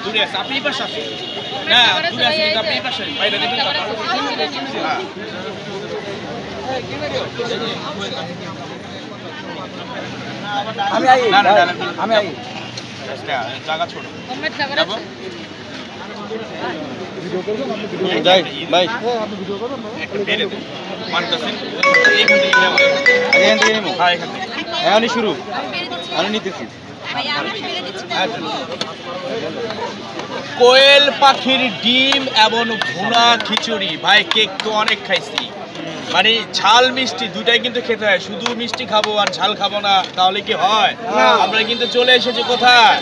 দূরে আছে, আপনি এই পাশে আসেন। না দূরে আছে কিন্তু আপনি এই পাশে বাইরে দিবেন। আমি আই না না না আমি আই জায়গা ছোট যাই ভাই একটা বেড়ে দেন 1% এইখান থেকে নেওয়া এখান থেকে নেবো হ্যাঁ এখান থেকে এখনই শুরু আমি নিতেছি কোয়েল পাখির ডিম এবং ভুনা খিচুড়ি ভাই কেক তো অনেক খাইছি মানে ঝাল মিষ্টি দুটাই কিন্তু খেতে হয় শুধু মিষ্টি খাবো আর ঝাল খাবো না তাহলে কি হয় আমরা কিন্তু চলে এসেছি কোথায়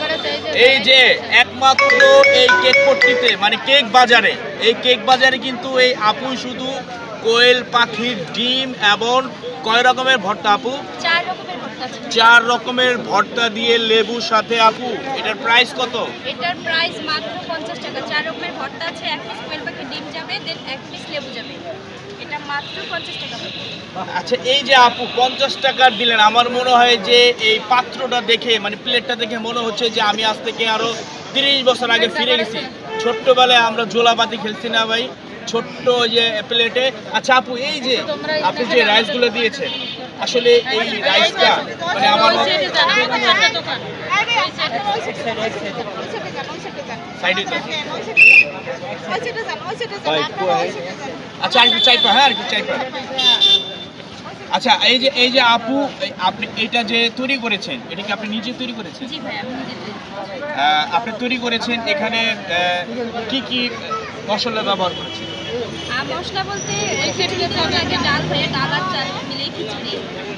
এই যে একমাত্র এই কেক পট্টিতে মানে কেক বাজারে এই কেক বাজারে কিন্তু এই আপু শুধু কোয়েল পাখির ডিম এবং কয় রকমের ভর্তা আপু 4 রকমের ভর্তা দিয়ে লেবুর সাথে আপু এটার প্রাইস কত এটার প্রাইস মাত্র 50 টাকা 4 রকমের ভর্তা আছে এক পিস কোয়েল পাখির ডিম যাবে দেন এক পিস লেবু যাবে এটা মাত্র 50 টাকা আচ্ছা এই যে আপু 50 টাকা দিলেন আমার মনে হয় যে এই পাত্রটা দেখে মানে প্লেটটা দেখে মনে হচ্ছে যে আমি আজ থেকে আরো 30 বছর আগে ফিরে গেছি ছোট্টবেলায় আমরা জোলাপাতি খেলছি না ভাই ছোট্ট যে প্লেটে আচ্ছা আপু এই যে আপনি যে রাইসগুলো দিয়েছেন আসলে এই রাইসটা মানে আমার সাইডে আচ্ছা আরেকটু চাইপা হ্যাঁ আরেকটু চাইপা আচ্ছা এই যে আপু আপনি এটা যে তৈরি করেছেন এটা কি আপনি নিজে তৈরি করেছেন জি ভাই আমি নিজে তৈরি আপনি তৈরি করেছেন এখানে কি কি মশলা ব্যবহার করেছেন মশলা বলতে খিচুড়িতে আগে ডাল হয়ে ডাল আর চাল মিলে খিচুড়ি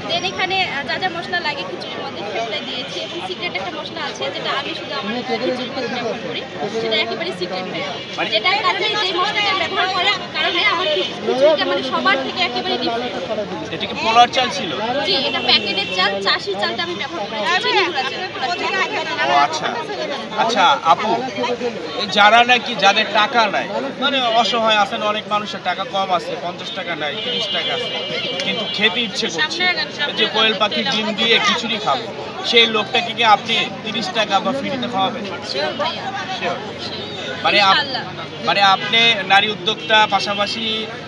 দেন এখানে যা যা মশলা লাগে খিচুড়ির মধ্যে সেটা দিয়েছি এবং সিক্রেট একটা মশলা আছে যেটা আমি শুধু আমার খিচুড়ির মধ্যে ব্যবহার করি সেটা একেবারে সিক্রেট হয় যেটার কারণে যে মশলাটা ব্যবহার করার কারণে আমার খিচুড়িটা মানে সবার থেকে একেবারে ডিফারেন্ট এটা কি পোলার চাল ছিল জি এটা প্যাকেটের চাল চাষির চালটা আমি ব্যবহার করেছি চিনি গুঁড়া চাল ও আচ্ছা আচ্ছা আপু যারা নাকি যাদের টাকা নাই মানে অসহায় আছেন অনেক মানুষের টাকা কম আছে 50 টাকা নাই 30 টাকা আছে কিন্তু খেতে ইচ্ছে করছে যে কোয়েল পাখির ডিম দিয়ে খিচুড়ি খাবো সেই লোকটাকে কি আপনি 30 টাকা বা ফ্রিতে খাওয়াবেন শিওর ভাইয়া শিওর মানে আপনি নারী উদ্যোক্তা পাশাপাশি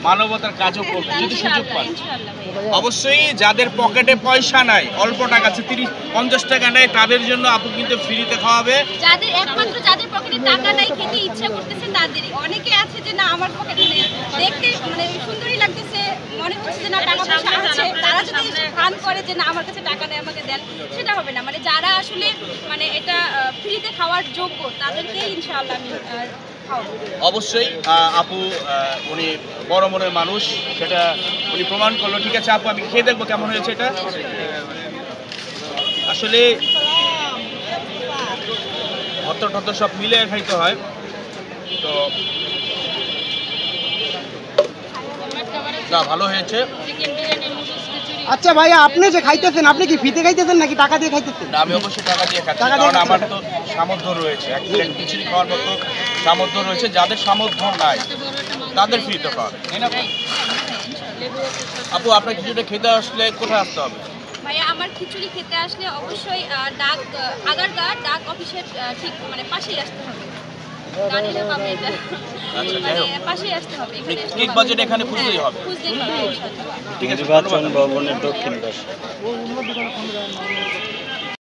মানবতার কাজও করবেন যদি সুযোগ পান অবশ্যই যাদের পকেটে পয়সা নাই অল্প টাকা আছে 30-50 টাকা নেই তাদের জন্য আপু কিন্তু ফ্রিতে খাওয়াবে যাদের একমাত্র যাদের পকেটে টাকা নাই খেতে ইচ্ছা করতেছে তাদেরই অনেকে আছে যে না আমার পকেটে দেখতে মানে সুন্দরই লাগতেছে মনে হচ্ছে যে না টাকা পয়সা আছে তারা যদি ফান করে যে না আমার কাছে টাকা নেই আমাকে দেন সেটা হবে না মানে যারা আসলে মানে এটা ফ্রিতে খাওয়ার যোগ্য তাদেরকে ইনশাআল্লাহ আমি অবশ্যই আপু উনি বড় মনের মানুষ সেটা উনি প্রমাণ করলো ঠিক আছে আপু আমি খেয়ে দেখবো কেমন হয়েছে এটা আসলে ভর্তা টর্তা সব মিলে খাইতে হয় তো না ভালো হয়েছে আচ্ছা ভাইয়া আপনি যে খাইতেছেন আপনি কি ফ্রিতে খাইতেছেন নাকি টাকা দিয়ে খাইতেছেন না আমি অবশ্যই টাকা দিয়ে খাচ্ছি কারণ আমার তো সামর্থ্য রয়েছে এক প্লেট খিচুড়ি খাওয়ার মতো সামর্থ্য রয়েছে যাদের সামর্থ্য নাই তাদের ফ্রিতে খাওয়া তাই না আপু আপনার খিচুড়িটা খেতে আসলে কোথায় আসতে হবে ভাইয়া আমার খিচুড়ি খেতে আসলে অবশ্যই আগারগাঁ ডাক অফিসের ঠিক মানে পাশেই আসতে হবে পাশেই আসতে হবে কেক বাজারে এখানে খুঁজলেই হবে খুঁজলেই পাবে ঠিক আছে ভবনের দক্ষিণ পাশে